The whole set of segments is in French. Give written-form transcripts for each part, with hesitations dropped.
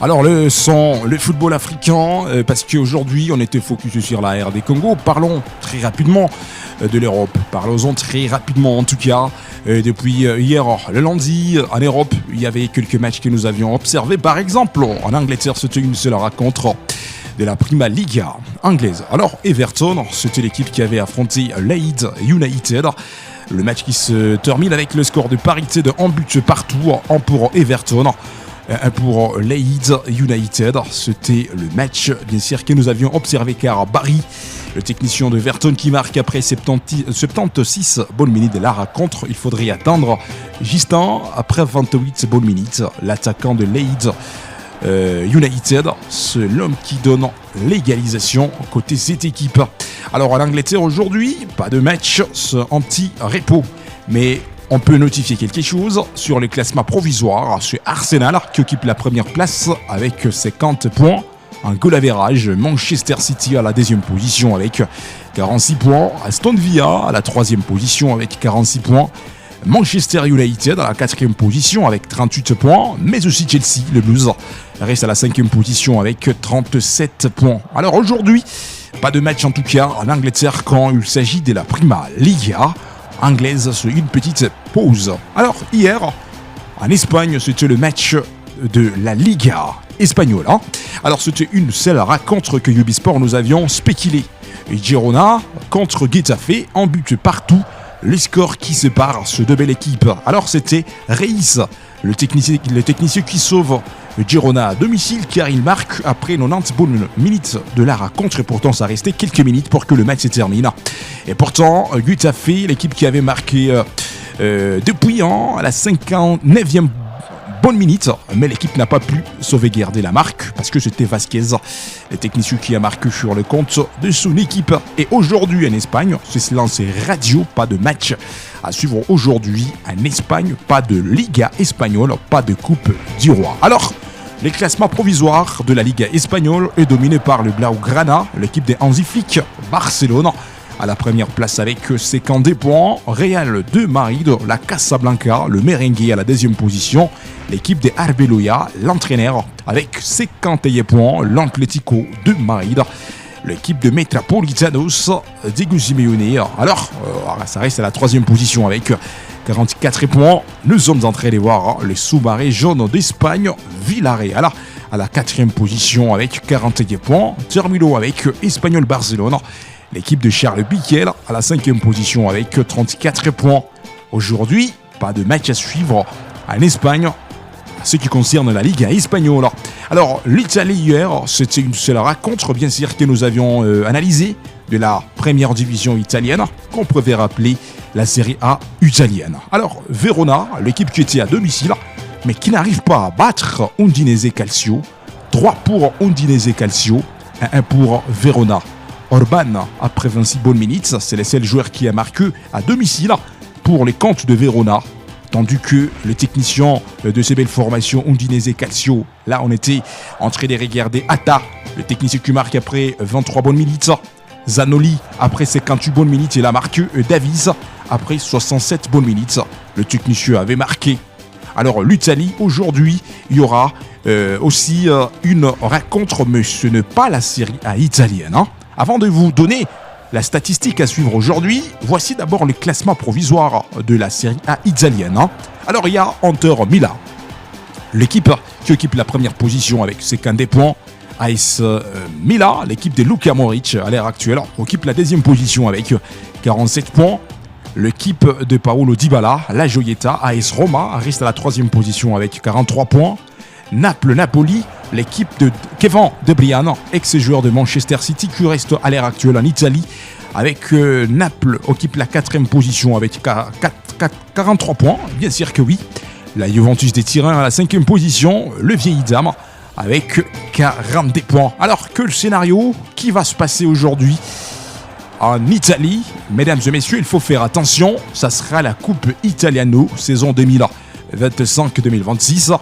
Alors le football africain, parce qu'aujourd'hui on était focus sur la RD Congo. Parlons très rapidement de l'Europe. Parlons-en très rapidement en tout cas. Depuis hier, le lundi, en Europe, il y avait quelques matchs que nous avions observés. Par exemple, en Angleterre, c'était une seule rencontre de la Prima Liga anglaise. Alors Everton, c'était l'équipe qui avait affronté Leeds United. Le match qui se termine avec le score de parité de 1 but partout, 1 pour Everton, 1 pour Leeds United. C'était le match, bien sûr, que nous avions observé car Barry, le technicien de Everton qui marque après 76 bonnes minutes de la rencontre, il faudrait attendre Justin après 28 bonnes minutes. L'attaquant de Leeds United, c'est l'homme qui donne l'égalisation côté cette équipe. Alors en Angleterre aujourd'hui, pas de match, c'est un petit repos. Mais on peut notifier quelque chose sur le classement provisoire. C'est Arsenal qui occupe la première place avec 50 points. Un goal average. Manchester City à la deuxième position avec 46 points. Aston Villa à la troisième position avec 46 points. Manchester United à la quatrième position avec 38 points. Mais aussi Chelsea, le Blues, reste à la cinquième position avec 37 points. Alors aujourd'hui, pas de match en tout cas en Angleterre quand il s'agit de la Prima Liga anglaise, c'est une petite pause. Alors hier, en Espagne, c'était le match de la Liga espagnole. Alors c'était une seule rencontre que Ubisport nous avions spéculé. Girona contre Getafe, en but partout. Les scores qui séparent ces deux belles équipes. Alors c'était Reis, le technicien qui sauve Girona à domicile car il marque après 90 bonnes minutes de la rencontre et pourtant ça restait quelques minutes pour que le match se termine. Et pourtant Getafe, l'équipe qui avait marqué depuis la 59e bonne minute, mais l'équipe n'a pas pu sauvegarder la marque parce que c'était Vasquez, le technicien qui a marqué sur le compte de son équipe. Et aujourd'hui en Espagne, c'est silence radio, pas de match à suivre aujourd'hui en Espagne, pas de Liga espagnole, pas de Coupe du Roi. Alors, le classement provisoire de la Liga espagnole est dominé par le Blaugrana, l'équipe des Hansi Flick, Barcelone à la première place avec 52 points, Real de Madrid, la Casablanca, le Merengue à la deuxième position, l'équipe de Arbeloa, l'entraîneur avec 51 points, l'Atlético de Madrid, l'équipe de Metropolitanos, Diego Simeone. Alors, ça reste à la troisième position avec 44 points. Nous sommes en train de voir les sous-marins jaunes d'Espagne, Villarreal à la quatrième position avec 41 points, terminons avec Espanyol Barcelone. L'équipe de Charles Piqué à la cinquième position avec 34 points. Aujourd'hui, pas de match à suivre en Espagne, ce qui concerne la Liga espagnole. Alors, l'Italie hier, c'était une seule rencontre, bien sûr, que nous avions analysé de la première division italienne, qu'on pouvait rappeler la Serie A italienne. Alors, Verona, l'équipe qui était à domicile, mais qui n'arrive pas à battre Udinese Calcio. 3 pour Udinese Calcio, 1 pour Verona. Orban, après 26 bonnes minutes, c'est le seul joueur qui a marqué à domicile pour les comptes de Verona. Tandis que le technicien de ces belles formations, Udinese Calcio, là on était en train de regarder Atta, le technicien qui marque après 23 bonnes minutes. Zanoli, après 58 bonnes minutes, il a marqué. Davies, après 67 bonnes minutes, le technicien avait marqué. Alors l'Italie, aujourd'hui, il y aura aussi une rencontre, mais ce n'est pas la Serie A italienne. Avant de vous donner la statistique à suivre aujourd'hui, voici d'abord le classement provisoire de la Serie A italienne. Alors il y a Inter Milan, l'équipe qui occupe la première position avec 52 points. AS Milan, l'équipe de Luka Modric à l'heure actuelle, occupe la deuxième position avec 47 points. L'équipe de Paolo Dybala, la Gioietta, AS Roma, reste à la troisième position avec 43 points. Napoli, l'équipe de Kevin De Bruyne, ex-joueur de Manchester City, qui reste à l'heure actuelle en Italie, avec Naples occupe la quatrième position avec 43 points, bien sûr que oui. La Juventus des Turin à la cinquième position, le vieil dame avec 42 points. Alors que le scénario qui va se passer aujourd'hui en Italie, mesdames et messieurs, il faut faire attention, ça sera la Coupe Italiano, saison 2025-2026.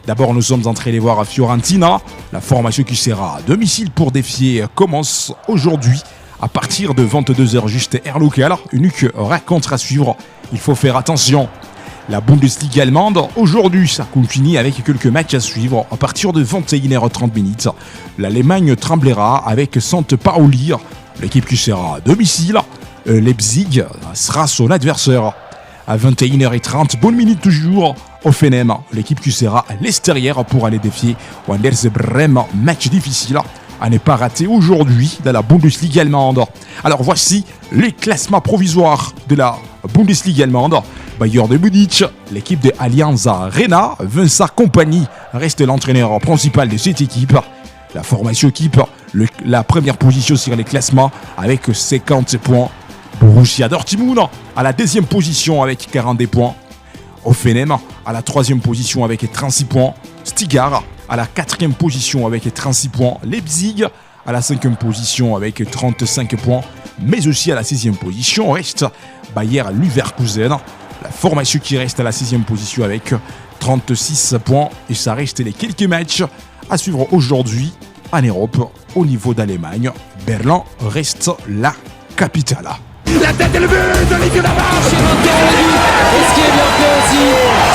D'abord, nous sommes en train de voir à Fiorentina. La formation qui sera à domicile pour défier commence aujourd'hui à partir de 22h juste heure locale. Unique rencontre à suivre. Il faut faire attention. La Bundesliga allemande, aujourd'hui, ça continue avec quelques matchs à suivre. À partir de 21h30, l'Allemagne tremblera avec St. Pauli, l'équipe qui sera à domicile. Leipzig sera son adversaire. À 21h30, bonne minute toujours, Hoffenheim, l'équipe qui sera à l'extérieur pour aller défier Wanders Bremen. Match difficile à ne pas rater aujourd'hui dans la Bundesliga allemande. Alors voici les classements provisoires de la Bundesliga allemande. Bayern de Munich, l'équipe de Allianz Arena, Vincent Kompany reste l'entraîneur principal de cette équipe. La formation équipe, la première position sur les classements avec 50 points. Borussia Dortmund à la deuxième position avec 42 points. Hoffenheim à la troisième position avec 36 points. Stuttgart à la quatrième position avec 36 points. Leipzig à la cinquième position avec 35 points. Mais aussi à la sixième position reste Bayer Leverkusen. La formation qui reste à la sixième position avec 36 points. Et ça reste les quelques matchs à suivre aujourd'hui en Europe. Au niveau d'Allemagne, Berlin reste la capitale. La tête et le but d'Olivier Lamarche. Et ce qui est bien fait aussi,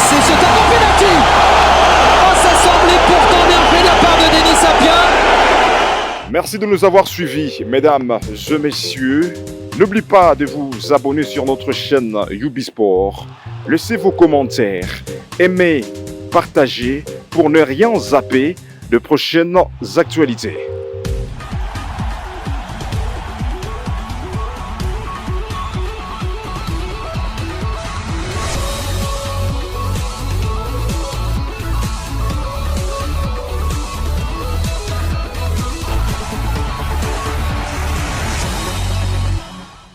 c'est ce tableau penalty. Oh, ça semblait pourtant bien fait de la part de Denis Sapien. Merci de nous avoir suivis, mesdames et messieurs. N'oubliez pas de vous abonner sur notre chaîne Ubisport. Laissez vos commentaires, aimez, partagez pour ne rien zapper de prochaines actualités.